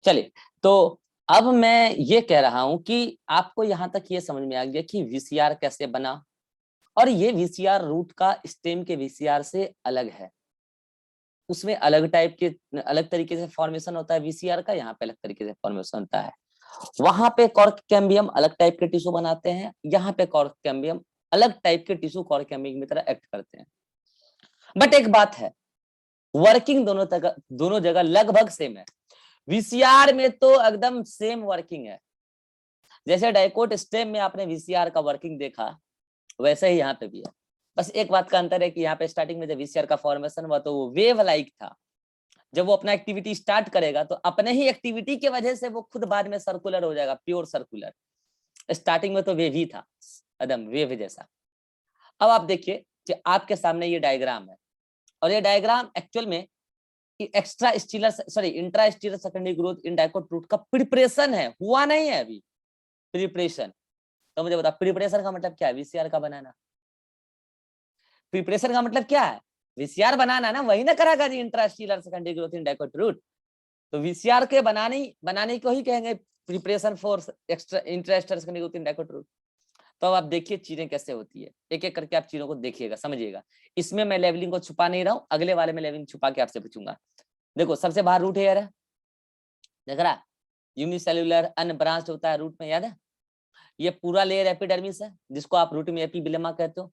चलिए, तो अब मैं ये कह रहा हूं कि आपको यहां तक ये समझ में आ गया कि वीसीआर कैसे बना, और ये वीसीआर रूट का स्टेम के वीसीआर से अलग है। उसमें अलग टाइप के, अलग तरीके से फॉर्मेशन होता है वीसीआर का, यहाँ पे अलग तरीके से फॉर्मेशन होता है। वहां पे कॉर्क कैम्बियम अलग टाइप के टिश्यू बनाते हैं, यहाँ पे कॉर्क कैम्बियम अलग टाइप के टिश्यू कॉर्क कैम्बियम की तरह एक्ट करते हैं। बट एक बात है, वर्किंग दोनों जगह लगभग सेम है। वीसीआर में तो एकदम सेम वर्किंग है। जैसे डाइकोट स्टेम में आपने वीसीआर का वर्किंग देखा, वैसे ही यहाँ पे भी है। बस एक बात का अंतर है कि यहाँ पे स्टार्टिंग में जब वीसीआर का फॉर्मेशन हुआ तो वो वेव लाइक था। जब वो अपना एक्टिविटी स्टार्ट करेगा तो अपने ही एक्टिविटी की वजह से वो खुद बाद में सर्कुलर हो जाएगा, प्योर सर्कुलर। स्टार्टिंग में तो वेव ही था, एकदम वेव जैसा। अब आप देखिए कि आपके सामने ये डायग्राम है, और ये डायग्राम एक्चुअल में extra stelar sorry intra stealer secondary growth in dicot root का प्रिपरेशन है, हुआ नहीं है अभी प्रिपरेशन। तो मुझे बता, प्रिपरेशन का मतलब क्या है? वीसीआर का बनाना। प्रिपरेशन का मतलब क्या है? वीसीआर बनाना ना, वही ना करागा जी intra stealer secondary growth in dicot root. तो वीसीआर के बनाने को ही कहेंगे preparation for extra intra stealer secondary growth in dicot root. तो अब आप देखिए चीजें कैसे होती है, एक एक करके आप चीजों को देखिएगा, समझिएगा। इसमें मैं लेवलिंग को छुपा नहीं रहा हूं, अगले वाले में लेवलिंग छुपा के आपसे पूछूंगा। देखो, सबसे बाहर रूट हेयर है, देख रहा? यूनिसेल्युलर अनब्रांच्ड होता है रूट में, याद है? ये पूरा लेयर एपिडर्मिस है, जिसको आप रूट में एपिबिलेमा कहते हो।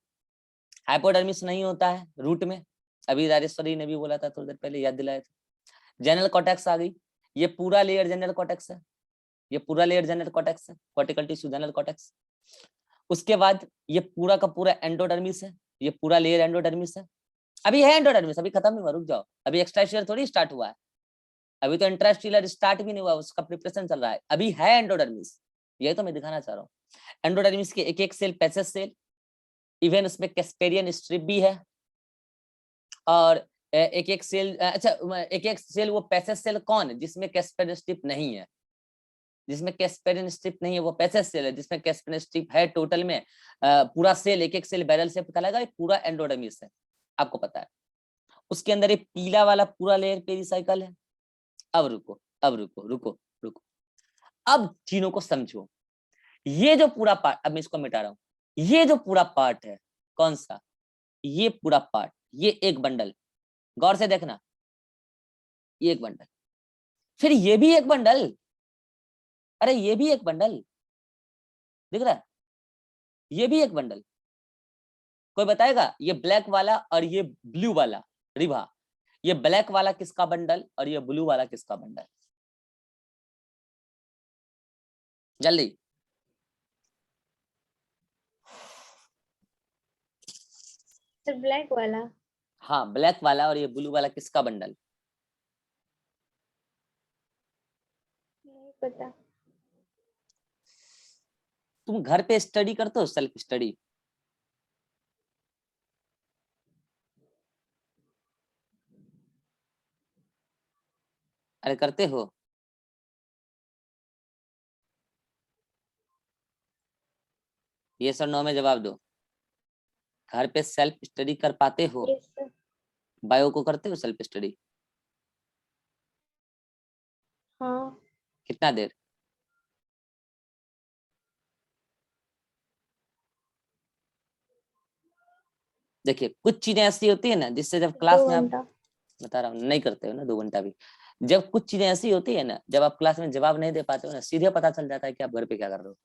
हाइपोडर्मिस नहीं होता है रूट में, अभी राजेश्वरी ने भी बोला था थोड़ी देर पहले, याद दिलाया था। जनरल कॉर्टेक्स आ गई, ये पूरा लेयर जनरल कॉर्टेक्स है, ये पूरा लेयर जनरल कॉर्टेक्स है, कॉर्टिकल टिश्यू जनरल कॉर्टेक्स। उसके बाद ये पूरा का पूरा एंडोडर्मिस है, ये पूरा लेयर एंडोडर्मिस है। अभी है एंडोडर्मिस, अभी खत्म नहीं हुआ, रुक जाओ, अभी एक्स्ट्रास्टिलर थोड़ी स्टार्ट हुआ है, अभी तो इंट्रास्टिलर स्टार्ट भी नहीं हुआ, उसका प्रिपरेशन चल रहा है, अभी है एंडोडर्मिस। यही तो मैं दिखाना चाह रहा हूँ। एंडोडर्मिस के एक एक सेल पैसेज सेल, इवन उसमें कैस्पेरियन स्ट्रिप भी है, और एक एक सेल, अच्छा एक एक सेल वो पैसेज सेल कौन, जिसमें कैस्पेरियन स्ट्रिप नहीं है, जिसमें कैस्पेरियन स्ट्रिप नहीं है वो पैसेज सेल है, जिसमें कैस्पेरियन स्ट्रिप है टोटल में पूरा सेल, एक एक सेल बैरल से पता लगा, पूरा एंडोडर्मिस है, आपको पता है। उसके अंदर ये पीला वाला पूरा लेयर पेरिसाइकल है। अब रुको, अब रुको रुको रुको, अब चीनों को समझो। ये जो पूरा पार्ट, अब मैं इसको मिटा रहा हूं, ये जो पूरा पार्ट है, कौन सा? ये पूरा पार्ट, ये एक बंडल, गौर से देखना, ये एक बंडल, फिर ये भी एक बंडल, अरे ये भी एक बंडल, दिख रहा है? ये भी एक बंडल। कोई बताएगा ये ब्लैक वाला और ये ब्लू वाला रिभा, ये ब्लैक वाला किसका बंडल और ये ब्लू वाला किसका बंडल? जल्दी। सर ब्लैक वाला। हाँ, ब्लैक वाला और ये ब्लू वाला किसका बंडल? नहीं पता। तुम घर पे स्टडी करते हो, सेल्फ स्टडी? अरे करते हो? ये सर नो में जवाब दो। घर पे सेल्फ स्टडी कर पाते हो? Yes sir. बायो को करते हो सेल्फ स्टडी? हाँ। कितना देर? देखिए, कुछ चीजें ऐसी होती है ना जिससे जब क्लास 2 में आप, घंटा। बता रहा हूँ नहीं करते हो ना 2 घंटा भी, जब कुछ चीजें ऐसी होती है ना, जब आप क्लास में जवाब नहीं दे पाते हो ना, सीधे पता चल जाता है कि आप घर पे क्या कर रहे हो।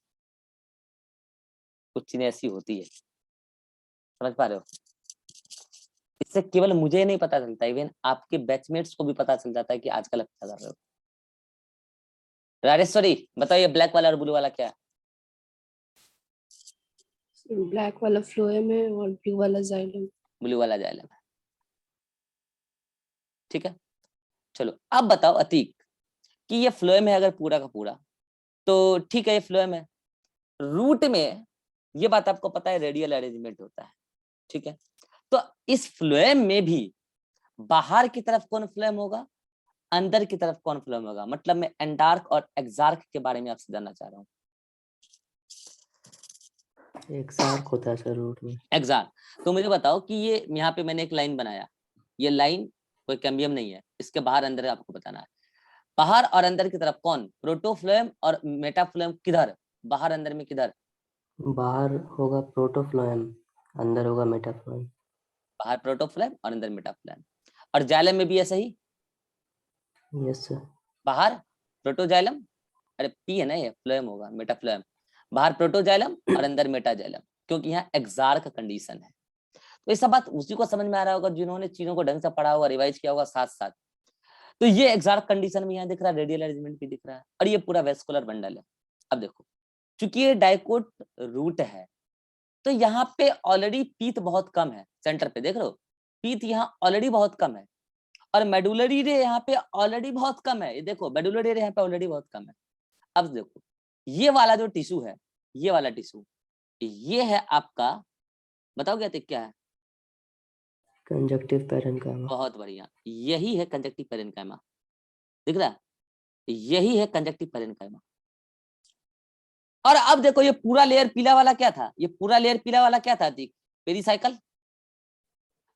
कुछ चीजें ऐसी होती है, समझ पा रहे हो? इससे केवल मुझे नहीं पता चलता, इवन आपके बैचमेट्स को भी पता चल जाता है कि आजकल आप क्या कर रहे हो। राजेश्वरी बताइए, ब्लैक वाला और ब्लू वाला क्या है? ब्लैक वाला फ्लोएम है और ब्लू वाला जाइलम। ब्लू वाला जाइलम है, ठीक है। चलो अब बताओ अतीक, कि ये फ्लोएम है अगर पूरा का पूरा, तो ठीक है ये फ्लोएम है। रूट में ये बात आपको पता है रेडियल अरेंजमेंट होता है, ठीक है। तो इस फ्लोएम में भी बाहर की तरफ कौन फ्लोएम होगा, अंदर की तरफ कौन फ्लोएम होगा? मतलब मैं एंडार्क और एक्सार्क के बारे में आपसे जानना चाह रहा हूँ। एक्सार्क होता है सर रूट में। एक्सार्क। तो मुझे बताओ कि ये यहाँ पे मैंने एक लाइन बनाया, ये लाइन कोई कैम्बियम नहीं है, इसके बाहर अंदर आपको बताना है। बाहर और अंदर की तरफ कौन, प्रोटोफ्लोएम और मेटाफ्लोएम किधर, बाहर अंदर में किधर, बाहर होगा प्रोटोफ्लोएम, अंदर होगा मेटाफ्लोएम। बाहर प्रोटोफ्लोएम और अंदर मेटाफ्लोएम। और जाइलम में भी ऐसा ही, यस सर। बाहर प्रोटोजाइलम, अरे पी है ना, ये फ्लोएम होगा, मेटाफ्लोएम, बाहर प्रोटोजाइलम और अंदर मेटाजाइलम, क्योंकि यहाँ एक्सार्क कंडीशन है। तो ये सब बात उसी को समझ में आ रहा होगा जिन्होंने चीजों को ढंग से पढ़ा होगा, रिवाइज किया होगा साथ साथ। तो ये एक्सार्क कंडीशन में यहाँ दिख रहा है, रेडियल अरेंजमेंट भी दिख रहा है, और ये पूरा वेस्कुलर बंडल है। अब देखो, चूंकि ये डाइकोट रूट है, तो यहाँ पे ऑलरेडी पीत बहुत कम है, सेंटर पे देख रहे हो, पीत यहाँ ऑलरेडी बहुत कम है, और मेडुलरी रे यहाँ पे ऑलरेडी बहुत कम है। ये देखो, मेडुलरी रे यहाँ पे ऑलरेडी बहुत कम है। अब देखो, ये वाला जो टिश्यू है, ये वाला टिश्यू, ये है आपका, बताओगे तो क्या है, कंजक्टिव पेरेन्काइमा। बहुत बढ़िया, यही है कंजक्टिव पेरेन्काइमा, दिख रहा है, यही है कंजक्टिव पेरेन्काइमा। और अब देखो, ये पूरा लेयर पीला वाला क्या था, ये पूरा लेयर पीला वाला क्या था, पेरिसाइकल।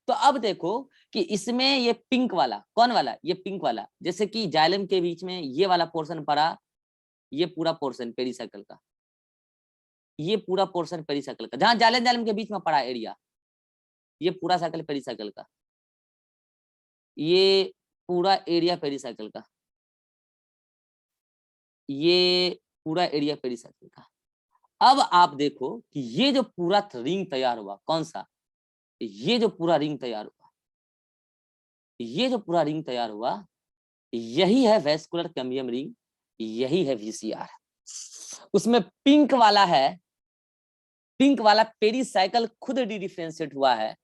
तो अब देखो कि इसमें ये पिंक वाला, कौन वाला, ये पिंक वाला, जैसे कि जाइलम के बीच में ये वाला पोर्शन पड़ा, ये पूरा पोर्शन पेरिसाइकल का, ये पूरा पोर्शन पेरिसाइकल का, जहां जाइलम जाइलम के बीच में पड़ा एरिया, ये पूरा साइकिल पेरिसाइकल का, ये पूरा एरिया पेरिसाइकल का, ये पूरा एरिया पेरिसाइकल का। अब आप देखो कि ये जो पूरा रिंग तैयार हुआ, कौन सा, ये जो पूरा रिंग तैयार हुआ, ये जो पूरा रिंग तैयार हुआ, यही है वेस्कुलर कैम्बियम रिंग, यही है वीसीआर। उसमें पिंक वाला है, पिंक वाला पेरिसाइकल खुद डिफरेंशिएट हुआ है,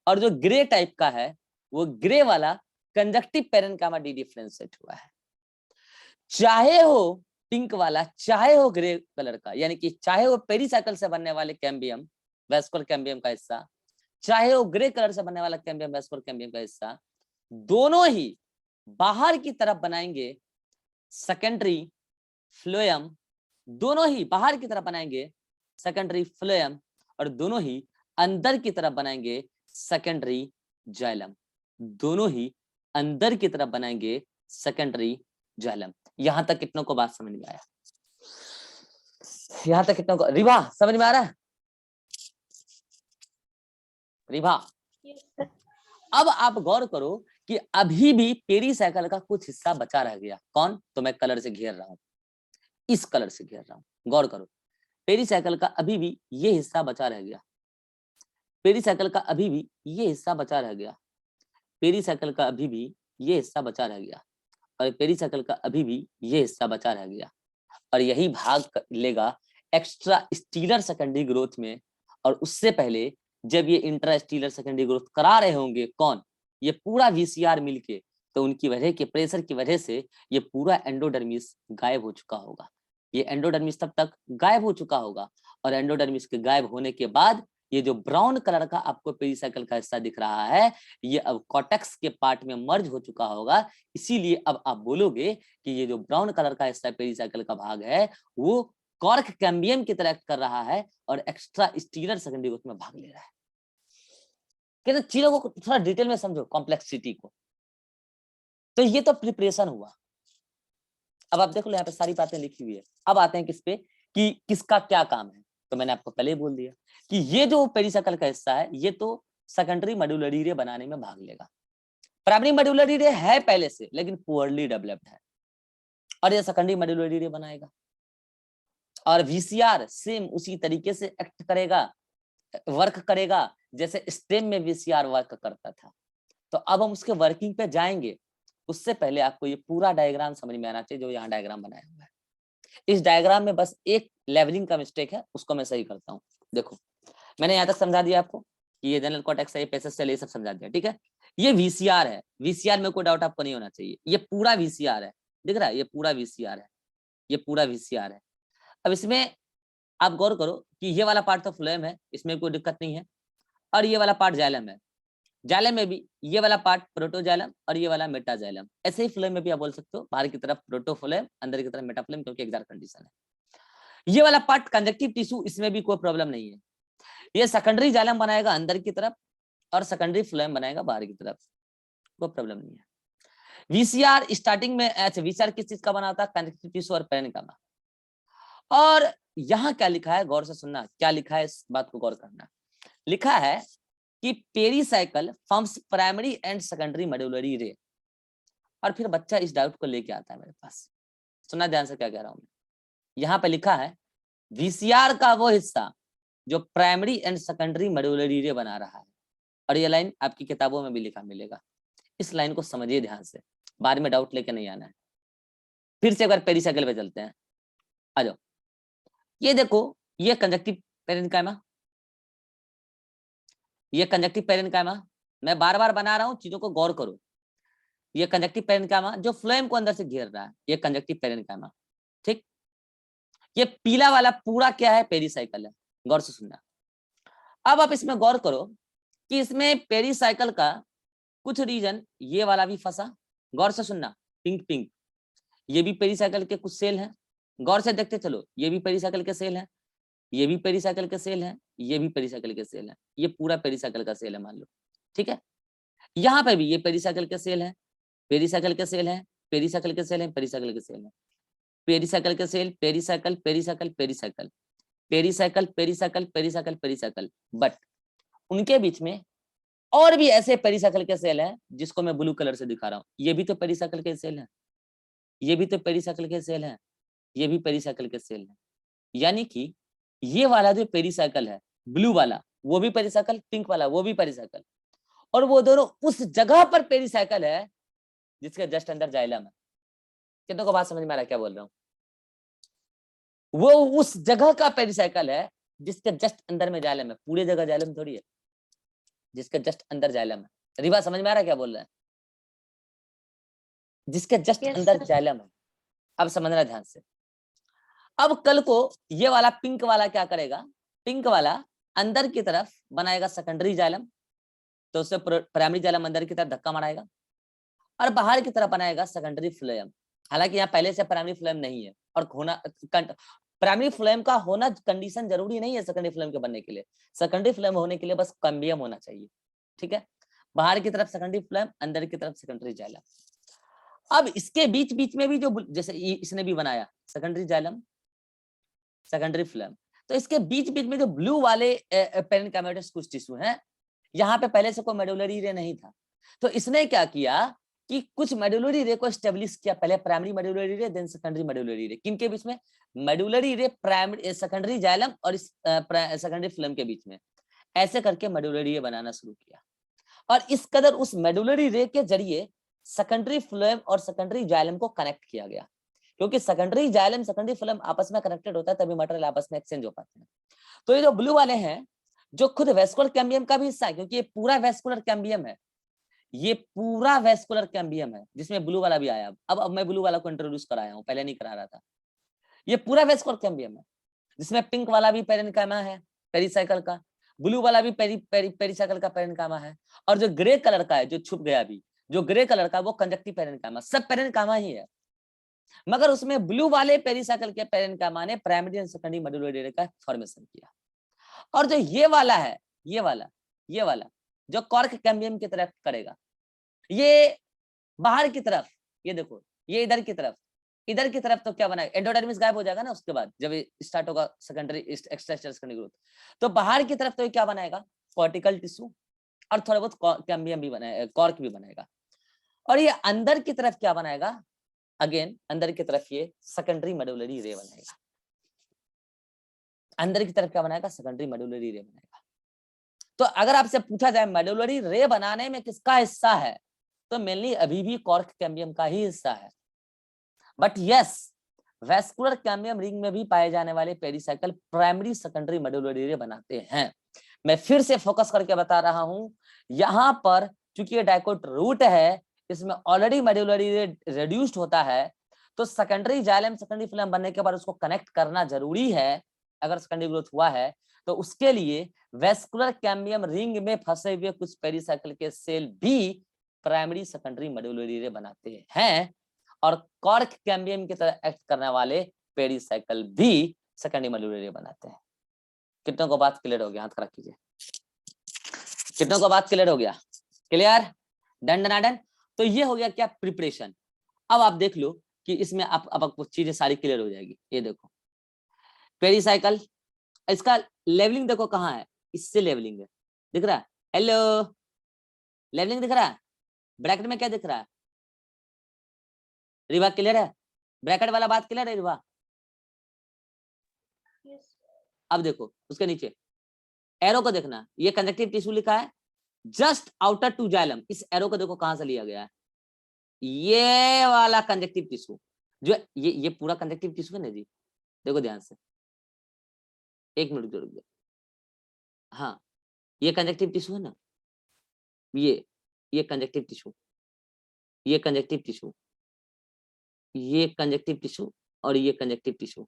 और जो ग्रे टाइप का है, वो ग्रे वाला कंजक्टिव पेरेन्काइमा डिफरेंशिएट हुआ है। चाहे हो पिंक वाला, चाहे हो ग्रे कलर का, यानी कि चाहे वो पेरिसाइकल से बनने वाले कैम्बियम, वेस्कुलर कैम्बियम का हिस्सा, चाहे वो ग्रे कलर से बनने वाला कैम्बियम, वेस्कुलर कैम्बियम का हिस्सा, दोनों ही बाहर की तरफ बनाएंगे सेकेंडरी फ्लोएम, दोनों ही बाहर की तरफ बनाएंगे सेकेंडरी फ्लोएम, और दोनों ही अंदर की तरफ बनाएंगे सेकेंडरी जाइलम, दोनों ही अंदर की तरफ बनाएंगे सेकेंडरी जाइलम। यहां तक कितनों को बात समझ में आया, यहां तक कितनों को, रिभा समझ में आ रहा है, रिभा? अब आप गौर करो कि अभी भी पेरिसाइकल का कुछ हिस्सा बचा रह गया, कौन, तो मैं कलर से घेर रहा हूं, इस कलर से घेर रहा हूं, गौर करो, पेरिसाइकल का अभी भी ये हिस्सा बचा रह गया, पेरिसाइकल का अभी भी ये हिस्सा बचा रह गया, पेरिसाइकल का अभी भी ये हिस्सा बचा रह गया, और पेरिसाइकल का अभी भी ये हिस्सा बचा रह गया, और यही भाग लेगा एक्स्ट्रा स्टीलर सेकेंडरी ग्रोथ में। और उससे पहले जब ये इंट्रा स्टीलर सेकेंडरी ग्रोथ करा रहे होंगे, कौन, ये पूरा वीसीआर मिलके, तो उनकी वजह के प्रेशर की वजह से ये पूरा एंडोडर्मिस गायब हो चुका होगा, ये एंडोडर्मिस तब तक गायब हो चुका होगा, और एंडोडर्मिस के गायब होने के बाद ये जो ब्राउन कलर का आपको पेरिसाइकल का हिस्सा दिख रहा है, ये अब कॉर्टेक्स के पार्ट में मर्ज हो चुका होगा। इसीलिए अब आप बोलोगे कि ये जो ब्राउन कलर का हिस्सा पेरिसाइकल का भाग है, वो कॉर्क कैम्बियम की तरह कर रहा है और एक्स्ट्रा स्टीलर सेकेंडरी ग्रोथ में भाग ले रहा है। कहते चीजों को थोड़ा डिटेल में समझो, कॉम्प्लेक्सिटी को। तो ये तो प्रिपरेशन हुआ। अब आप देखो यहाँ पे सारी बातें लिखी हुई है। अब आते हैं किस पे, कि किसका क्या काम है। तो मैंने आपको पहले ही बोल दिया कि ये जो पेरिसाइकल का हिस्सा है, ये तो सेकेंडरी मेडुलरी रे बनाने में भाग लेगा। प्राइमरी मेडुलरी रे है पहले से, लेकिन पुअरली डेवलप्ड है, और ये सेकेंडरी मेडुलरी रे बनाएगा। और वीसीआर सेम उसी तरीके से एक्ट करेगा, वर्क करेगा जैसे स्टेम में वीसीआर वर्क करता था। तो अब हम उसके वर्किंग पे जाएंगे, उससे पहले आपको ये पूरा डायग्राम समझ में आना चाहिए जो यहाँ डायग्राम बनाया हुआ है। इस डायग्राम में बस एक लेवलिंग का मिस्टेक है, उसको मैं सही करता हूँ। देखो मैंने यहाँ तक समझा दिया आपको कि ये जनरल कॉर्टेक्स है, ये पेसेज सेल, ये सब समझा दिया, ठीक है। ये वीसीआर है, वीसीआर में कोई डाउट आपको नहीं होना चाहिए, ये पूरा वीसीआर है, दिख रहा है, ये पूरा वीसीआर है, ये पूरा वीसीआर है। अब इसमें आप गौर करो कि ये वाला पार्ट तो फ्लोएम है, इसमें कोई दिक्कत नहीं है, और ये वाला पार्ट जाइलम है, जाइलम में भी ये वाला पार्ट प्रोटोजाइलम और ये वाला मेटाजाइलम। ऐसे ही फ्लोएम में भी आप बोल सकते हो, बाहर की तरफ प्रोटोफ्लोएम, अंदर की तरफ मेटाफ्लोएम, क्योंकि एक्साक्ट कंडीशन है। ये वाला पार्ट कंजक्टिव टिश्यू, इसमें भी कोई प्रॉब्लम नहीं है। ये सेकेंडरी जाइलम बनाएगा अंदर की तरफ और सेकेंडरी फ्लोएम बनाएगा बाहर की तरफ, कोई प्रॉब्लम नहीं है। वीसीआर स्टार्टिंग में अच्छा वीसीआर किस चीज का बना होता है? कनेक्टिव टिश्यू और पेरेन्काइमा। और यहाँ क्या लिखा है, गौर से सुनना, क्या लिखा है इस बात को गौर करना। लिखा है कि pericycle forms primary and secondary medullary रे। और फिर बच्चा इस डाउट को लेके आता है मेरे पास, सुनना ध्यान से क्या कह रहा हूं मैं। यहाँ पे लिखा है वीसीआर का वो हिस्सा जो प्राइमरी एंड सेकेंडरी मेडुलरी रे बना रहा है। और ये लाइन आपकी किताबों में भी लिखा मिलेगा। इस लाइन को समझिए ध्यान से, बाद में डाउट लेके नहीं आना है। फिर से एक बार पेरीसाइकिल पे चलते हैं, आ जाओ। ये देखो, ये कंजक्टिव पेरेन्काइमा, ये कंजक्टिव पेरेन्काइमा। मैं बार बार बना रहा हूँ, चीजों को गौर करो। ये कंजक्टिव पेरेन्काइमा जो फ्लोएम को अंदर से घेर रहा है, ये कंजक्टिव पेरेन्काइमा, ठीक। ये पीला वाला पूरा क्या है? पेरीसाइकिल है। गौर से सुनना। अब आप इसमें गौर करो कि इसमें पेरीसाइकिल का कुछ रीजन ये वाला भी फंसा। गौर से सुनना, पिंक पिंक, ये भी पेरीसाइकिल के कुछ सेल हैं। गौर से देखते चलो, ये भी पेरीसाइकिल के सेल हैं, ये भी पेरीसाइकिल के सेल हैं, ये भी पेरीसाइकिल के सेल हैं। ये पूरा पेरीसाइकिल का सेल है मान लो, ठीक है। यहाँ पे भी ये पेरीसाइकिल के सेल है, पेरीसाइकिल के सेल है, पेरीसाइकिल के सेल है, पेरीसाइकिल के सेल है, पेरीसाइकिल के cell, pericycle pericycle pericycle pericycle pericycle pericycle pericycle. But उनके बीच में और भी ऐसे पेरीसाइकिल के सेल हैं जिसको मैं ब्लू कलर से दिखा रहा हूँ। ये भी तो पेरीसाइकिल के सेल हैं, ये भी तो पेरीसाइकिल के सेल हैं, ये भी पेरीसाइकिल के सेल हैं। यानी कि ये वाला जो पेरीसाइकिल है ब्लू वाला, वो भी पेरीसाइकिल, पिंक वाला वो भी पेरीसाइकिल, और वो दोनों उस जगह पर पेरीसाइकिल है जिसके जस्ट अंदर जाइलम है। कितनों को बात समझ में आ रहा है क्या बोल रहा हूँ? वो उस जगह का पेरीसाइकिल है जिसके जस्ट अंदर में जाइलम है। पूरी जगह जाइलम थोड़ी है, जिसके जस्ट अंदर जाइलम है। रिवा समझ में आ रहा है क्या बोल रहा है? जिसके जस्ट Yes, अंदर sir. जाइलम है। अब समझना ध्यान से। अब कल को ये वाला पिंक वाला क्या करेगा? पिंक वाला अंदर की तरफ बनाएगा सेकेंडरी जाइलम, तो उससे प्राइमरी जाइलम अंदर की तरफ धक्का मारेगा, और बाहर की तरफ बनाएगा सेकेंडरी फ्लोएम। हालांकि यहाँ पहले से प्राइमरी फ्लोएम नहीं है, और होना प्राइमरी फ्लोएम का होना कंडीशन जरूरी नहीं है सेकेंडरी फ्लोएम के बनने के लिए। सेकेंडरी फ्लोएम होने के लिए बस कैम्बियम होना चाहिए, ठीक है। बाहर की तरफ सेकेंडरी फ्लोएम, अंदर की तरफ सेकेंडरी जाइलम। अब इसके बीच बीच में भी जो जैसे इसने भी बनाया सेकेंडरी जाइलम, सेकेंडरी फ्लोएम, तो इसके बीच बीच में जो ब्लू वाले पेरेन्काइमेटस कुछ टिश्यू हैं, यहाँ पे पहले से कोई मेडुलरी रे नहीं था, तो इसने क्या किया कि कुछ मेडुलरी रे को एस्टेब्लिश किया। पहले प्राइमरी मेडुलरी रे, देन सेकेंडरी मेडुलरी रे। किनके बीच में? मेडुलरी रे, प्राइमरी सेकेंडरी जाइलम और सेकेंडरी फ्लोएम के बीच में। ऐसे करके मेडुलरी रे बनाना शुरू किया, और इस कदर उस मेडुलरी रे के जरिए सेकेंडरी फ्लोएम और सेकेंडरी जाइलम को कनेक्ट किया गया। क्योंकि सेकेंडरी जाइलम सेकेंडरी फ्लोएम आपस में कनेक्टेड होता है, तभी मटेरियल आपस में एक्सचेंज हो पाते हैं। तो ये जो ब्लू वाले हैं, जो खुद वेस्कुलर कैम्बियम का भी हिस्सा है, क्योंकि ये पूरा वेस्कुलर कैम्बियम है, ये पूरा वेस्कुलर कैम्बियम है, जिसमें ब्लू वाला भी आया। अब मैं ब्लू वाला को इंट्रोड्यूस कराया हूँ, पहले नहीं करा रहा था। ये पूरा वेस्कुलर कैम्बियम है, जिसमें पिंक वाला भी पेरेन्काइमा है पेरीसाइकिल का, ब्लू वाला भी पेरीसाइकिल का पेरेन्काइमा है, और जो ग्रे कलर का है जो छुप गया अभी, जो ग्रे कलर का, वो कंजक्टिव पेरेन्काइमा। सब पेरेन्काइमा ही है, मगर उसमें ब्लू वाले पेरीसाइकिल के पेरेन्काइमा ने प्राइमरी एंड सेकेंडरी मेडुलरी रे का फॉर्मेशन किया। और जो ये वाला है, ये वाला जो कॉर्क कैम्बियम की तरफ करेगा, ये बाहर की तरफ, ये देखो, ये इधर की तरफ तो क्या बनाएगा? एंडोडर्मिस गायब हो जाएगा ना उसके बाद, जब स्टार्ट होगा सेकेंडरी एक्स्ट्रा सेकेंडरी ग्रोथ। तो बाहर की तरफ तो क्या बनाएगा? कॉर्टिकल टिश्यू, और थोड़ा बहुत कैम्बियम भी बनाएगा, कॉर्क भी बनाएगा। और ये अंदर की तरफ क्या बनाएगा? अगेन अंदर की तरफ ये सेकेंडरी मेडुलरी रे बनाएगा। अंदर की तरफ क्या बनाएगा? सेकेंडरी मेडुलरी रे बनाएगा। तो अगर आपसे पूछा जाए मेडुलरी रे बनाने में किसका हिस्सा है, तो मेनली अभी भी कॉर्क कैम्बियम का ही हिस्सा है। But yes, vascular cambium ring में भी पाए जाने वाले पेरीसाइकिल प्राइमरी सेकेंडरी मेडुलरी रे बनाते हैं। मैं फिर से फोकस करके बता रहा हूं, यहां पर चूंकि ये डाइकोट रूट है, इसमें ऑलरेडी मेडुलरी रे रिड्यूस्ड होता है, तो सेकेंडरी जाइलम सेकेंडरी फ्लोएम बनने के बाद उसको कनेक्ट करना जरूरी है। अगर सेकेंडरी ग्रोथ हुआ है तो उसके लिए वेस्कुलर कैम्बियम रिंग में फंसे हुए कुछ पेरीसाइकिल के सेल भी प्राइमरी सेकेंडरी मेडुलरी रे बनाते हैं, और कॉर्क कैम्बियम की तरह एक्ट करने वाले पेरीसाइकिल भी सेकेंडरी मेडुलरी रे बनाते हैं। कितनों को बात क्लियर हो गया? हाथ खड़ा कीजिए। कितनों को बात क्लियर हो गया? क्लियर? Done done done. तो ये हो गया क्या, प्रिपरेशन। अब आप देख लो कि इसमें अब आपको चीजें सारी क्लियर हो जाएगी। ये देखो पेरिसाइकिल, इसका लेवलिंग देखो कहाँ है, इससे लेवलिंग है, दिख रहा है? हेलो, लेवलिंग दिख रहा है? ब्रैकेट में क्या दिख रहा है? रिवा क्लियर है? ब्रैकेट वाला बात क्लियर है रिवा? Yes. अब देखो उसके नीचे एरो को देखना, ये कंजक्टिव टिश्यू लिखा है जस्ट आउटर टू जाइलम। इस एरो को देखो कहां से लिया गया है, ये वाला कंजक्टिव टिश्यू, जो ये पूरा कंजक्टिव टिश्यू है ना जी, देखो ध्यान से, एक मिनट रुक जाओ। हाँ, ये कंजक्टिव टिश्यू है ना, ये कंजक्टिव टिश्यू, ये कंजक्टिव टिश्यू, ये कंजक्टिव टिश्यू और ये कंजक्टिव टिश्यू,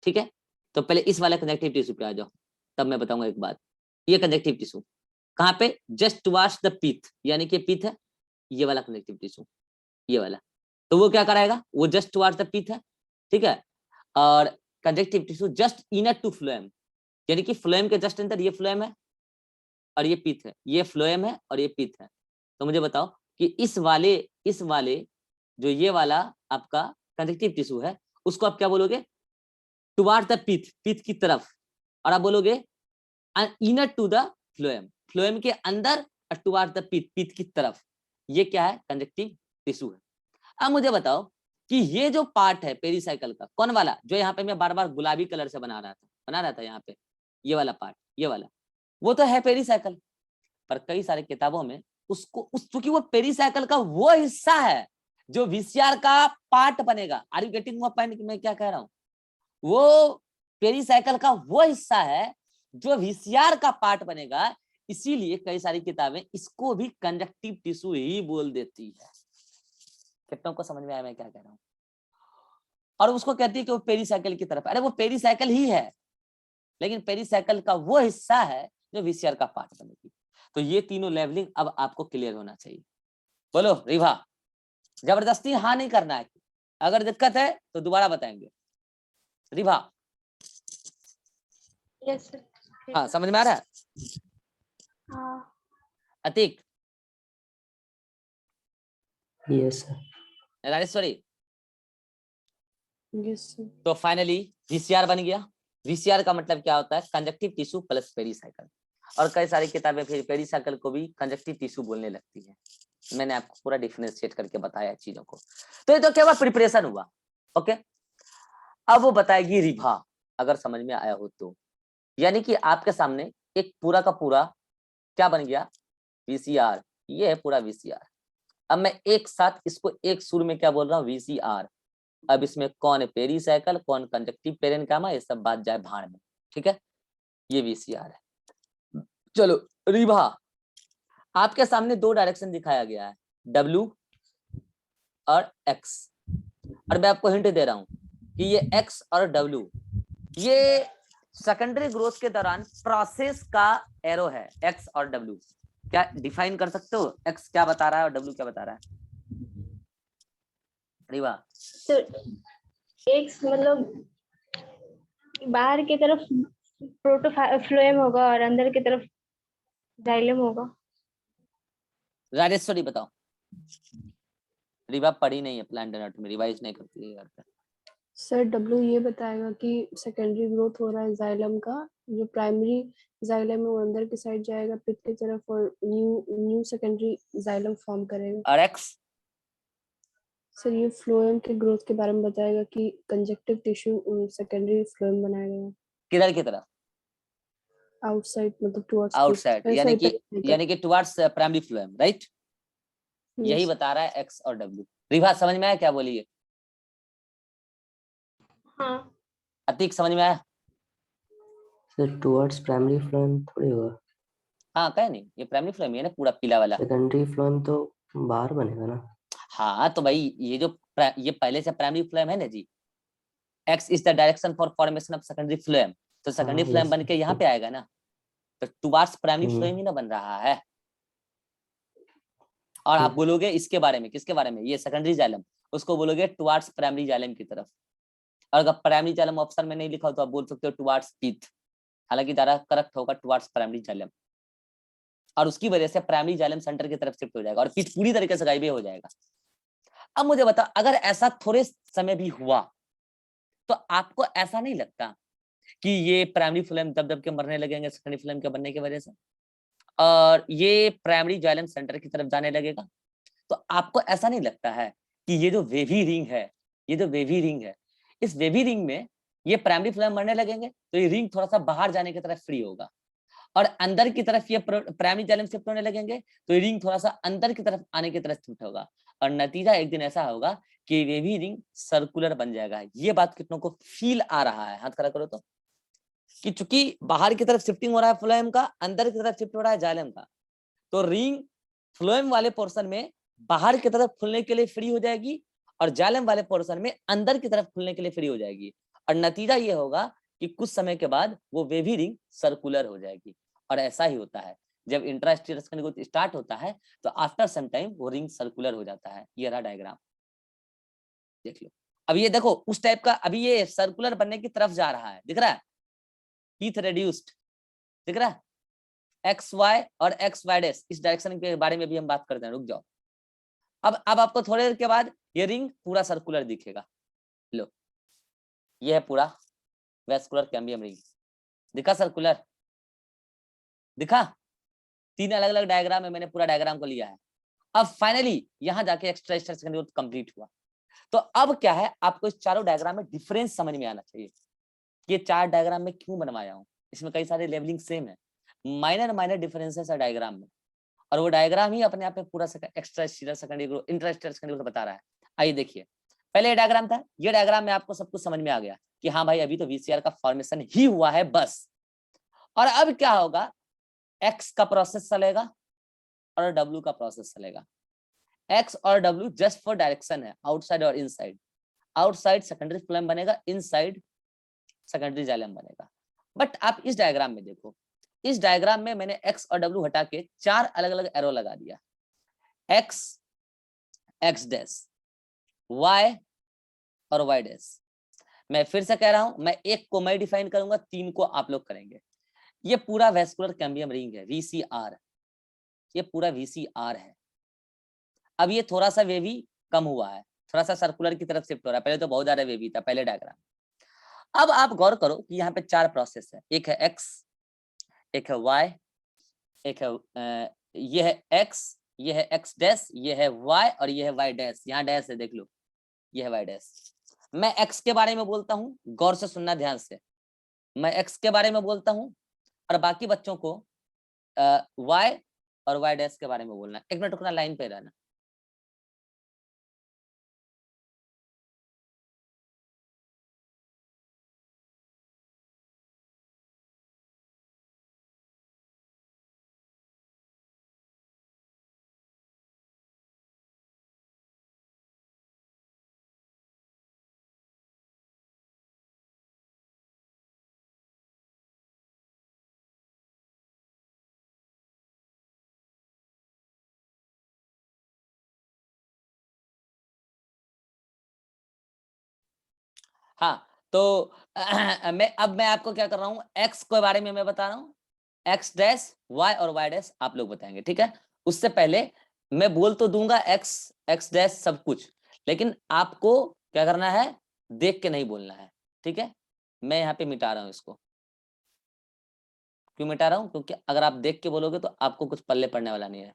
ठीक है? तो पहले इस वाले कंजक्टिव टिश्यू पे आ जाओ, तब मैं बताऊंगा एक बात। ये कंजक्टिव टिश्यू कहाँ पे, जस्ट टुवर्ड्स द पीथ, यानी कि पीथ है, ये वाला कंजक्टिव टिश्यू, ये वाला, तो वो क्या कराएगा, वो जस्ट टुवर्ड्स द पीथ है, ठीक है? और conjunctive tissue just inner to phloem, यानी कि फ्लोएम के जस्ट अंदर ये फ्लोएम है और ये पीथ है, ये फ्लोएम है और ये पीथ है। तो मुझे बताओ कि इस वाले जो ये वाला आपका कंजक्टिव टिश्यू है, उसको आप क्या बोलोगे, टुवर्ड्स द पीथ, पीथ की तरफ, और आप बोलोगे inner to the phloem, phloem के अंदर और टुवर्ड्स द पीथ, पीथ की तरफ। ये क्या है, कंजक्टिव टिश्यू है। अब मुझे बताओ कि ये जो पार्ट है पेरिसाइकिल का, कौन वाला, जो यहाँ पे मैं बार बार गुलाबी कलर से बना रहा था यहाँ पे, ये वाला पार्ट, ये वाला, वो तो है पेरिसाइकिल, पर कई सारे किताबों में उसको क्योंकि वो पेरिसाइकिल का वो हिस्सा है जो वीसीआर का पार्ट बनेगा। Are you getting my point, मैं क्या कह रहा हूँ? वो पेरिसाइकिल का वो हिस्सा है जो वीसीआर का पार्ट बनेगा, इसीलिए कई सारी किताबें इसको भी कंजक्टिव टिश्यू ही बोल देती है। कितनों को समझ में आया मैं क्या कह रहा हूँ? और उसको कहती है कि वो पेरिसाइकिल की तरफ, अरे वो पेरिसाइकिल ही है, लेकिन पेरिसाइकिल का वो हिस्सा है जो वीसीआर का पार्ट बनेगी। तो ये तीनों लेवलिंग अब आपको क्लियर होना चाहिए। बोलो रिभा, जबरदस्ती हाँ नहीं करना है, अगर दिक्कत है तो दोबारा बताएंगे। Riva, Yes, sir. हाँ समझ में आ रहा है? हाँ. Atiq, yes sir. Rajeshwari, Yes, sir. तो फाइनली वीसीआर बन गया। वीसीआर का मतलब क्या होता है, कंजक्टिव टिश्यू प्लस पेरिसाइकिल। और कई सारी किताबें फिर पेरिसाइकिल को भी कंजक्टिव टिश्यू बोलने लगती है। मैंने आपको पूरा डिफरेंशिएट करके बताया चीजों को। तो ये तो क्या हुआ, प्रिपरेशन हुआ, ओके। अब वो बताएगी रिभा, अगर समझ में आया हो तो, यानी कि आपके सामने एक पूरा का पूरा क्या बन गया, वीसीआर। ये है पूरा वीसीआर। अब मैं एक साथ इसको एक सुर में क्या बोल रहा हूँ, वीसीआर। अब इसमें कौन पेरिसाइकिल, कौन कंजक्टिव पेरेन्काइमा, ये सब बात जाए भाड़ में, ठीक है? ये वीसीआर है। चलो रिभा, आपके सामने दो डायरेक्शन दिखाया गया है, W और X, और मैं आपको हिंट दे रहा हूं कि ये X और W ये सेकेंडरी ग्रोथ के दौरान प्रोसेस का एरो है। X और W क्या डिफाइन कर सकते हो, X क्या बता रहा है और W क्या बता रहा है? रिवा, तो एक मतलब बाहर की तरफ प्रोटोफ्लोएम होगा और अंदर की तरफ जाइलम होगा। राजेश्वरी बताओ। रिवा पढ़ी नहीं है प्लांट एनाटॉमी, रिवाइज नहीं करती है घर पे। सर डब्ल्यू ये बताएगा कि सेकेंडरी ग्रोथ हो रहा है जाइलम का, जो प्राइमरी जाइलम है वो अंदर की साइड जाएगा पिट की तरफ और न्यू सेकेंडरी जाइलम फॉर्म करेगा। और X? सर ये फ्लोएम के ग्रोथ के बारे में बताएगा कि कंजक्टिव टिश्यू सेकेंडरी फ्लोएम बनाएगा। किधर की तरफ? आउटसाइड, मतलब टुवर्ड्स आउटसाइड, यानी कि टुवर्ड्स प्राइमरी फ्लोएम, राइट? यही बता रहा है X और W। रिभा समझ में आया क्या बोली है? हाँ. अतीक समझ में आया? सर टुवर्ड्स प्राइमरी फ्लोएम थोड़ी होगा। हाँ कह नहीं, ये प्राइमरी फ्लोएम है ना, पूरा पीला वाला। सेकेंडरी फ्लोएम तो बाहर बनेगा ना। हाँ तो भाई ये जो ये पहले से प्राइमरी फ्लोएम है ना जी, X is the direction for formation of secondary phloem, तो सेकेंडरी फ्लोएम बन के यहाँ पे आएगा ना, तो टुवर्ड्स प्राइमरी फ्लोएम ही ना बन रहा है। और आप बोलोगे इसके बारे में, किसके बारे में, ये सेकेंडरी जाइलम, उसको बोलोगे टुवर्ड्स प्राइमरी जाइलम की तरफ। और अगर प्राइमरी जाइलम ऑप्शन में नहीं लिखा हो तो आप बोल सकते हो टुवर्ड्स पीथ, हालांकि ज्यादा करेक्ट होगा टुवर्ड्स प्राइमरी जाइलम। और उसकी वजह से प्राइमरी जाइलम सेंटर की तरफ शिफ्ट हो जाएगा और पिच पूरी तरीके से गायब हो जाएगा। अब मुझे बता, अगर ऐसा थोड़े समय भी हुआ तो आपको ऐसा नहीं लगता कि ये प्राइमरी फ्लोएम दब दब के मरने लगेंगे सेकेंडरी फ्लोएम के बनने की वजह से, और ये प्राइमरी जाइलम सेंटर की तरफ जाने लगेगा? तो आपको ऐसा नहीं लगता है कि ये जो वेवी रिंग है, ये जो वेवी रिंग है, इस वेवी रिंग में ये प्राइमरी फ्लोएम मरने लगेंगे तो ये रिंग थोड़ा सा बाहर जाने की तरफ फ्री होगा, और अंदर की तरफ ये प्राइमरी जाइलम शिफ्ट होने लगेंगे तो ये रिंग थोड़ा सा अंदर की तरफ आने की तरफ शिफ्ट होगा, और नतीजा एक दिन ऐसा होगा कि वेवी रिंग सर्कुलर बन जाएगा। ये बात कितनों को फील आ रहा है? हाथ खड़ा करो तो। कि चूंकि बाहर की तरफ शिफ्टिंग हो रहा है फ्लोएम का, अंदर की तरफ शिफ्ट हो रहा है जाइलम का, तो रिंग फ्लोएम वाले पोर्शन में बाहर की तरफ खुलने के लिए फ्री हो जाएगी और जाइलम वाले पोर्शन में अंदर की तरफ खुलने के लिए फ्री हो जाएगी, और नतीजा ये होगा कि कुछ समय के बाद वो वेवी रिंग सर्कुलर हो जाएगी। और ऐसा ही होता है, जब इंट्रास्टेलर ग्रोथ स्टार्ट होता है तो आफ्टर सम टाइम वो रिंग सर्कुलर हो जाता है। ये रहा डायग्राम, देख लो। अब ये देखो उस टाइप का, अभी ये सर्कुलर बनने की तरफ जा रहा है, दिख रहा है? हीथ रेड्यूस्ड, दिख रहा है? एक्स वाई और एक्स वाई डैश, इस डायरेक्शन के बारे में भी हम बात करते हैं, रुक जाओ। अब आपको थोड़ी देर के बाद ये रिंग पूरा सर्कुलर दिखेगा। लो, ये है पूरा वेस्कुलर कैम्बियम रिंग, दिखा सर्कुलर? दिखा? 3 अलग अलग डायग्राम है, मैंने पूरा डायग्राम को लिया है। अब फाइनली यहां जाके एक्स्ट्रा सेकेंडरी ग्रोथ कंप्लीट हुआ। तो अब क्या है, आपको इस चारों डायग्राम में डिफरेंस समझ में आना चाहिए। ये 4 डायग्राम में क्यों बनवाया हूं, इसमें कई सारे लेवलिंग सेम है, माइनर डिफरेंसेस है डायग्राम में, और वो डायग्राम ही अपने आप में पूरा एक्स्ट्रास्टेलर सेकेंडरी ग्रोथ इंट्रास्टेलर सेकेंडरी ग्रोथ बता रहा है। आइए देखिए, पहले ये डायग्राम था, ये डायग्राम में आपको सब कुछ समझ में आ गया कि हाँ भाई अभी तो वीसीआर का फॉर्मेशन ही हुआ है बस। और अब क्या होगा, एक्स का प्रोसेस चलेगा और डब्ल्यू का प्रोसेस चलेगा। एक्स और डब्ल्यू जस्ट फॉर डायरेक्शन है, आउटसाइड और इनसाइड। आउटसाइड सेकेंडरी फ्लोएम बनेगा, इनसाइड सेकेंडरी जाइलम बनेगा। बट आप इस डायग्राम में देखो, इस डायग्राम में मैंने एक्स और डब्ल्यू हटा के 4 अलग अलग एरो लगा दिया, एक्स, एक्स डैश, वाई और वाई डैश। मैं फिर से कह रहा हूं, मैं एक को मैं डिफाइन करूंगा, 3 को आप लोग करेंगे। ये पूरा वेस्कुलर कैम्बियम रिंग है, वीसीआर, ये पूरा वीसीआर है। अब ये थोड़ा सा वेवी कम हुआ है, थोड़ा सा सर्कुलर की तरफ शिफ्ट हो रहा है, पहले तो बहुत ज्यादा वेवी था पहले डायग्राम। अब आप गौर करो कि यहाँ पे 4 प्रोसेस है, एक है एक्स, एक है वाई, एक है ये है एक्स, ये है एक्स डैश, ये है वाई और ये है वाई डैश। यहाँ डैश है, देख लो, ये है वाई डैश। मैं एक्स के बारे में बोलता हूँ, गौर से सुनना ध्यान से, मैं एक्स के बारे में बोलता हूँ और बाकी बच्चों को वाई और वाई डैश के बारे में बोलना। एक मिनट रुकना, लाइन पे रहना। हाँ, तो मैं आपको क्या कर रहा हूँ, एक्स के बारे में मैं बता रहा हूँ, एक्स डैश, वाई और वाई डैश आप लोग बताएंगे, ठीक है? उससे पहले मैं बोल तो दूंगा एक्स, एक्स डैश सब कुछ, लेकिन आपको क्या करना है, देख के नहीं बोलना है, ठीक है? मैं यहाँ पे मिटा रहा हूँ इसको। क्यों मिटा रहा हूँ? क्योंकि अगर आप देख के बोलोगे तो आपको कुछ पल्ले पड़ने वाला नहीं है।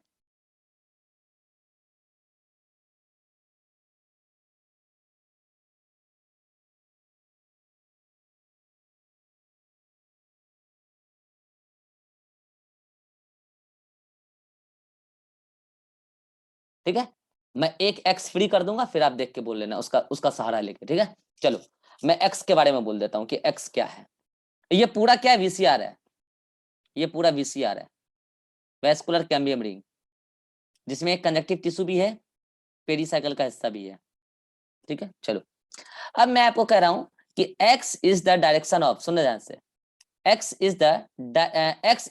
ठीक है, मैं एक एक्स फ्री कर दूंगा, फिर आप देख के बोल लेना, उसका सहारा लेके, ठीक है? चलो, मैं एक्स के बारे में बोल देता हूँ कि एक्स क्या है। ये पूरा क्या है, वीसीआर है, ये पूरा वीसीआर है, वेस्कुलर कैम्बियम रिंग, जिसमें एक कंजक्टिव टिश्यू भी है, पेरिसाइकिल का हिस्सा भी है, ठीक है? चलो, अब मैं आपको कह रहा हूं कि x is the direction of, सुनने ध्यान से, x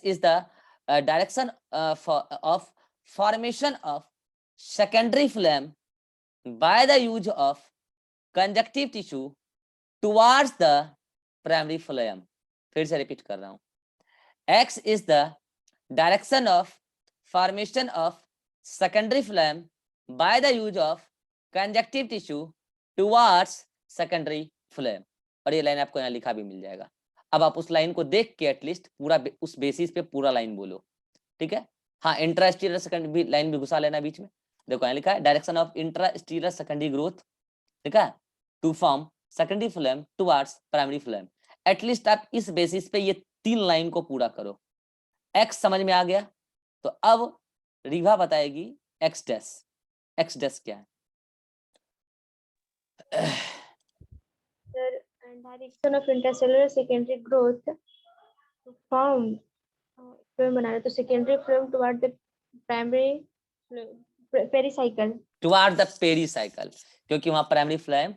is the direction of formation of secondary flame by the use of conjunctive tissue towards the primary flame. फिर से रिपीट कर रहा हूं, x is the direction of formation of secondary phloem by the use of conjunctive tissue towards secondary phloem। और ये line आपको यहाँ लिखा भी मिल जाएगा। अब आप उस लाइन को देख के एटलीस्ट पूरा उस बेसिस पे पूरा लाइन बोलो, ठीक है। हाँ, इंट्रास्टीलर सेकेंडरी लाइन भी घुसा लेना बीच में। देखो यहाँ लिखा है direction of intrastelar secondary growth, ठीक है, to form secondary phloem towards primary phloem. At least आप इस बेसिस पे ये 3 लाइन को पूरा करो। एक्स समझ में आ गया, तो अब रीवा बताएगी एक्स डैश। एक्स डैश क्या है? Sir, and direction of intracellular secondary growth to form phloem बना रहे तो secondary phloem toward the primary pericycle। Toward the pericycle, क्योंकि वहां प्राइमरी फ्लोएम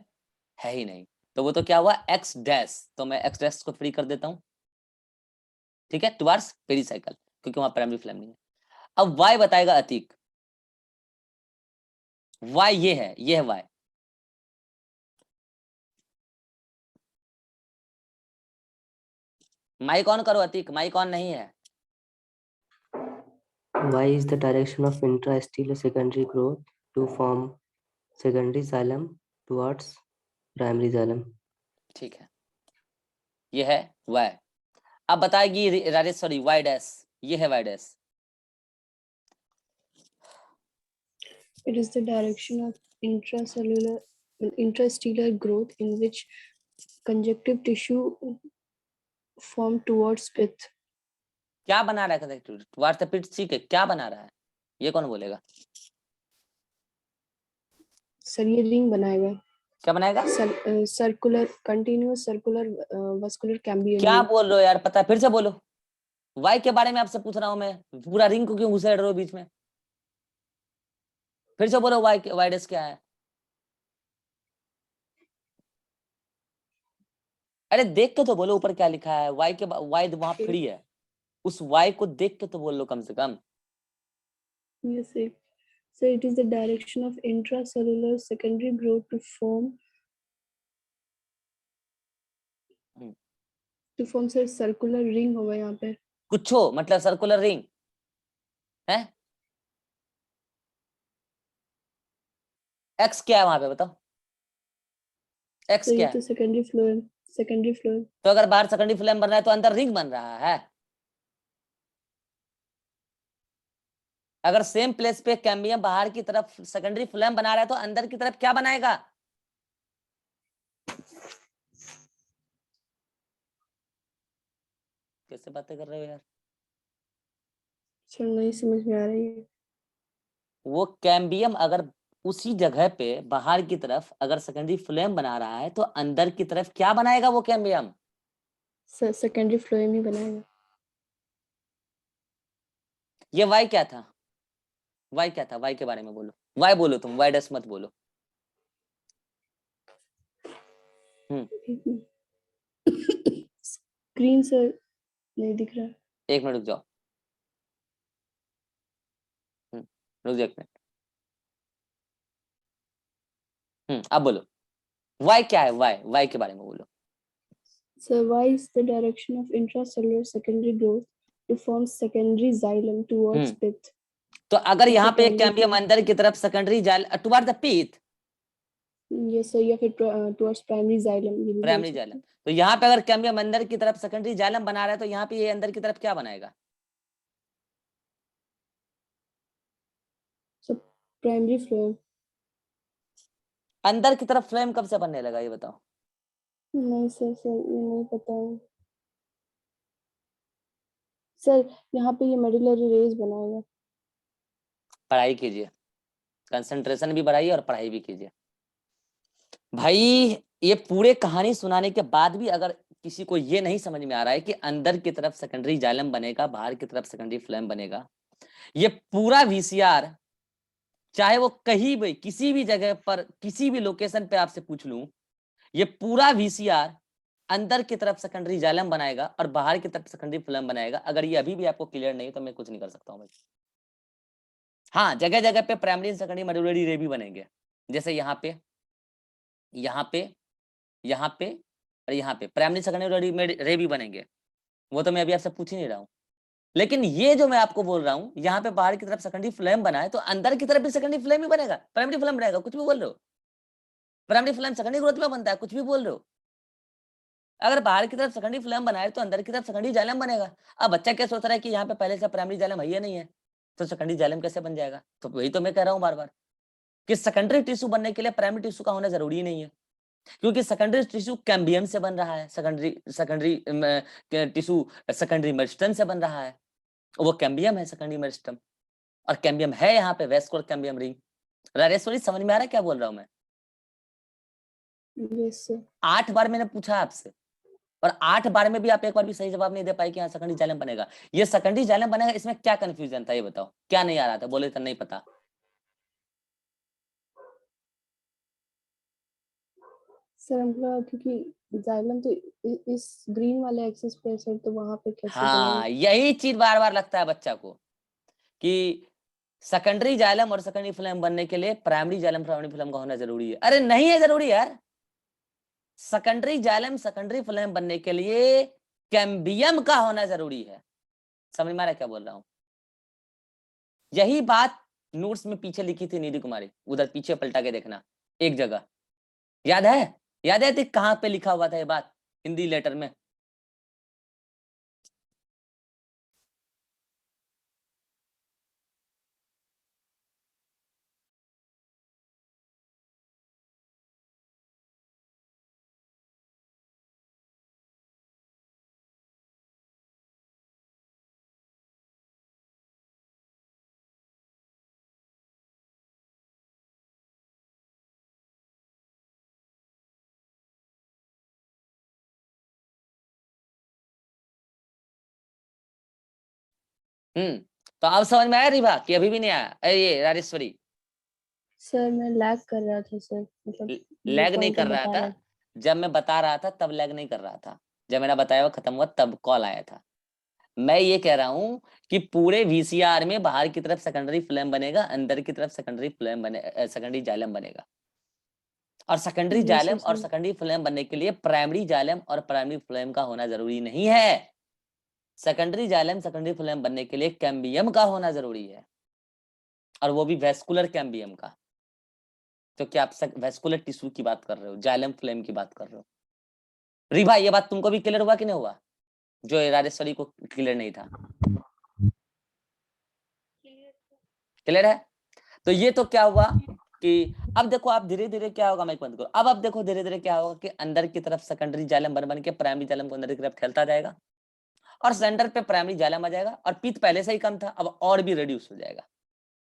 है ही नहीं, तो वो तो क्या हुआ एक्स डैश। तो मैं एक्स डैश को फ्री कर देता हूं, ठीक है, टुवर्ड्स पेरीसाइकल, क्योंकि वहां प्राइमरी फ्लोएम नहीं है। अब वाई बताएगा अतीक। वाई ये है वाई। माइक ऑन करो अतीक, माइक ऑन नहीं है। Y is the direction of intrastellar secondary growth to form secondary xylem towards primary xylem। ठीक है, ये है वाई। अब बताएगी सॉरी वाई डैश, ये है Y dash. It is the direction of intrastellar growth in which conjunctive tissue form towards pith। क्या बना रहा है टुवर्ड्स द पिट? ठीक है, क्या बना रहा है ये कौन बोलेगा? सर ये रिंग बनाएगा। क्या बनाएगा? Circular continuous circular vascular cambium. क्या बोल रहे हो यार, पता है? फिर से बोलो। वाई के बारे में आपसे पूछ रहा हूं मैं, पूरा रिंग को क्यों घुसेड़ रहे हो बीच में? फिर से बोलो वाई डैश क्या है? अरे देख के तो बोलो ऊपर क्या लिखा है। वाई वहां फ्री है, उस वाई को देख के तो बोल लो कम से कम। Yes, sir. So it is the direction of intracellular secondary growth to form sir circular ring होगा यहाँ पे। कुछ हो मतलब सर्कुलर रिंग है। एक्स क्या है वहां पे बताओ? एक्स तो क्या ये है? तो सेकेंडरी फ्लोएम। तो अगर बाहर सेकेंडरी फ्लोएम बन रहा है तो अंदर रिंग बन रहा है। अगर सेम प्लेस पे कैम्बियम बाहर की तरफ सेकेंडरी फ्लोएम बना रहा है तो अंदर की तरफ क्या बनाएगा? कैसे बातें कर रहे हो यार? सर नहीं समझ में आ रही है। वो कैम्बियम अगर उसी जगह पे बाहर की तरफ अगर सेकेंडरी फ्लोएम बना रहा है तो अंदर की तरफ क्या बनाएगा वो कैम्बियम? सर सेकेंडरी फ्लोएम ही बनाएगा। ये वाई क्या था? वाई क्या था? वाई के बारे में बोलो। वाई बोलो तुम, वाई डैश मत बोलो। स्क्रीन सर नहीं दिख रहा। एक मिनट रुक जाओ, रुक जाओ एक मिनट। अब बोलो वाई क्या है? वाई के बारे में बोलो। So y is the direction of intracellular secondary growth to form secondary xylem towards pith। तो अगर यहाँ पे primary कैम्बियम flame। अंदर की तरफ secondary toward the pith, Yes sir, या फिर towards primary xylem ये भी बोल प्राइमरी सकते जाइलम। हैं। तो यहाँ पे अगर कैम्बियम अंदर की तरफ सेकेंडरी जाइलम बना रहा है तो यहाँ पे ये अंदर की तरफ क्या बनाएगा? So primary phloem. अंदर की तरफ फ्लोएम कब से बनने लगा ये बताओ? नहीं सर ये नहीं पता है सर। यहाँ पे ये मेडुलरी रेज बनाएगा। पढ़ाई कीजिए, कंसंट्रेशन भी बढ़ाइए और पढ़ाई भी कीजिए भाई। ये पूरे कहानी सुनाने के बाद भी अगर किसी को ये नहीं समझ में आ रहा है कि अंदर की तरफ सेकेंडरी जाइलम बनेगा, बाहर की तरफ सेकेंडरी फ्लोएम बनेगा, ये पूरा वीसीआर चाहे वो कहीं भी किसी भी जगह पर किसी भी लोकेशन पे आपसे पूछ लूं, ये पूरा वीसीआर अंदर की तरफ सेकेंडरी जाइलम बनाएगा और बाहर की तरफ सेकेंडरी फ्लोएम बनाएगा। अगर ये अभी भी आपको क्लियर नहीं तो मैं कुछ नहीं कर सकता हूं भाई। हाँ, जगह जगह पे प्राइमरी सेकेंडरी मेडुलरी रे भी बनेंगे, जैसे यहाँ पे यहाँ पे यहाँ पे और यहाँ पे प्राइमरी सेकेंडरी रे भी बनेंगे। वो तो मैं अभी आपसे पूछ ही नहीं रहा हूँ। लेकिन ये जो मैं आपको बोल रहा हूँ, यहाँ पे बाहर की तरफ सेकेंडरी फ्लेम बना है तो अंदर की तरफ भी सेकेंडरी फ्लेम ही बनेगा, प्राइमरी फ्लेम बनेगा। कुछ भी बोल रहे हो, प्राइमरी फ्लेम सेकेंडरी ग्रोथ में बनता है, कुछ भी बोल रहे हो। अगर बाहर की तरफ सेकेंडरी फ्लेम बनाए तो अंदर की तरफ सेकेंडरी जाइलम बनेगा। अब बच्चा क्या सोच रहा है कि यहाँ पे पहले से प्राइमरी जाइलम है या नहीं है, तो सेकेंडरी जाइलम कैसे बन जाएगा? तो वही तो मैं कह रहा हूँ बार बार कि सेकेंडरी टिश्यू बनने के लिए प्राइमरी टिश्यू का होना जरूरी नहीं है, क्योंकि सेकेंडरी टिश्यू कैम्बियम से बन रहा है, सेकेंडरी टिश्यू सेकेंडरी मेरिस्टम से बन रहा है, वो कैम्बियम है सेकेंडरी मेरिस्टम, और कैम्बियम है यहाँ पे वेस्कुलर कैम्बियम रिंग। राजेश्वरी समझ में आ रहा है क्या बोल रहा हूँ मैं? Yes sir. 8 बार मैंने पूछा आपसे और 8 बार में भी आप एक बार भी सही जवाब नहीं दे पाए कि यहाँ सेकेंडरी जाइलम बनेगा। ये सेकेंडरी जाइलम बनेगा, इसमें क्या कंफ्यूजन था ये बताओ? क्या नहीं आ रहा था? बोले तो नहीं पता। सर मतलब क्योंकि जाइलम तो इस ग्रीन वाले एक्सिस पे है सर, तो वहां पे कैसे हाँ, बनेगा? यही चीज बार बार लगता है बच्चा को कि सेकेंडरी जाइलम और सेकेंडरी फ्लेम बनने के लिए प्राइमरी जाइलम प्राइमरी फ्लेम का होना जरूरी है। अरे नहीं है जरूरी यार, सेकेंडरी जाइलम सेकेंडरी फ्लेम बनने के लिए कैम्बियम का होना जरूरी है। समझ में आ रहा है क्या बोल रहा हूँ? यही बात नोट्स में पीछे लिखी थी नीति कुमारी, उधर पीछे पलटा के देखना एक जगह, याद है? याद है कहाँ पे लिखा हुआ था ये बात हिंदी लेटर में? तो अब समझ में आया रिभा कि अभी भी नहीं आया? अरे ये राजेश्वरी सर मैं लैग कर रहा था सर, मतलब जो लैग नहीं पॉइंट कर आप रहा बता था। रहे थे। जब मैं बता रहा था तब लैग नहीं कर रहा था, जब मेरा बताया हुआ खत्म हुआ तब कॉल आया था। मैं ये कह रहा हूँ कि पूरे वीसीआर में बाहर की तरफ सेकेंडरी फ्लेम बनेगा, अंदर की तरफ सेकेंडरी फ्लेम बने सेकेंडरी जाइलम बनेगा। और सेकेंडरी यस जाइलम और सर। सेकेंडरी फ्लेम बनने के लिए प्राइमरी जाइलम और प्राइमरी फ्लेम का होना जरूरी नहीं है। सेकेंडरी जाइलम सेकेंडरी फ्लेम बनने के लिए कैम्बियम का होना जरूरी है, और वो भी वेस्कुलर कैम्बियम का। तो क्या आप वेस्कुलर टिश्यू की बात कर रहे हो, जाइलम फ्लेम की बात कर रहे हो? रिभा ये बात तुमको भी क्लियर हुआ कि नहीं हुआ, जो राजेश्वरी को क्लियर नहीं था? क्लियर है? तो ये तो क्या हुआ कि अब देखो आप धीरे धीरे क्या होगा, मैं बंद करो। अब देखो धीरे धीरे क्या होगा कि अंदर की तरफ सेकेंडरी जाइलम बन बन के प्राइमरी जाइलम को अंदर की तरफ खेलता जाएगा, और सेंटर पे प्राइमरी जाइलम आ जाएगा, और पित्त पहले से ही कम था अब और भी रिड्यूस हो जाएगा।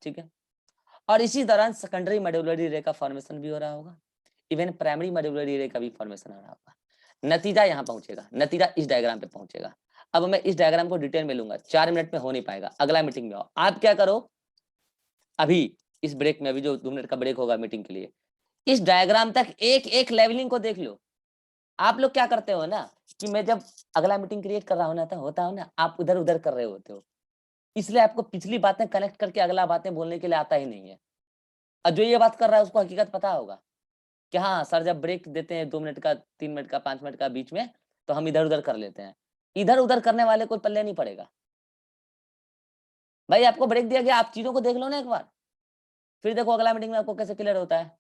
ठीक है, और इसी दौरान सेकेंडरी मेडुलरी रे का फॉर्मेशन भी हो रहा होगा, इवन प्राइमरी मेडुलरी रे का भी फॉर्मेशन हो रहा होगा। नतीजा यहाँ पहुंचेगा, नतीजा इस डायग्राम पे पहुंचेगा। अब मैं इस डायग्राम को डिटेल में लूंगा, 4 मिनट में हो नहीं पाएगा, अगला मीटिंग में आओ। आप क्या करो, अभी इस ब्रेक में, अभी जो 2 मिनट का ब्रेक होगा मीटिंग के लिए, इस डायग्राम तक एक एक लेवलिंग को देख लो। आप लोग क्या करते हो ना कि मैं जब अगला मीटिंग क्रिएट कर रहा हूं ना, तो होता हो ना आप उधर उधर कर रहे होते हो, इसलिए आपको पिछली बातें कनेक्ट करके अगला बातें बोलने के लिए आता ही नहीं है। और जो ये बात कर रहा है उसको हकीकत पता होगा कि हाँ सर जब ब्रेक देते हैं 2 मिनट का, 3 मिनट का, 5 मिनट का बीच में, तो हम इधर उधर कर लेते हैं। इधर उधर करने वाले कोई पल्ले नहीं पड़ेगा भाई। आपको ब्रेक दिया गया, आप चीजों को देख लो ना एक बार, फिर देखो अगला मीटिंग में आपको कैसे क्लियर होता है।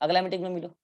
अगला मीटिंग में मिलो।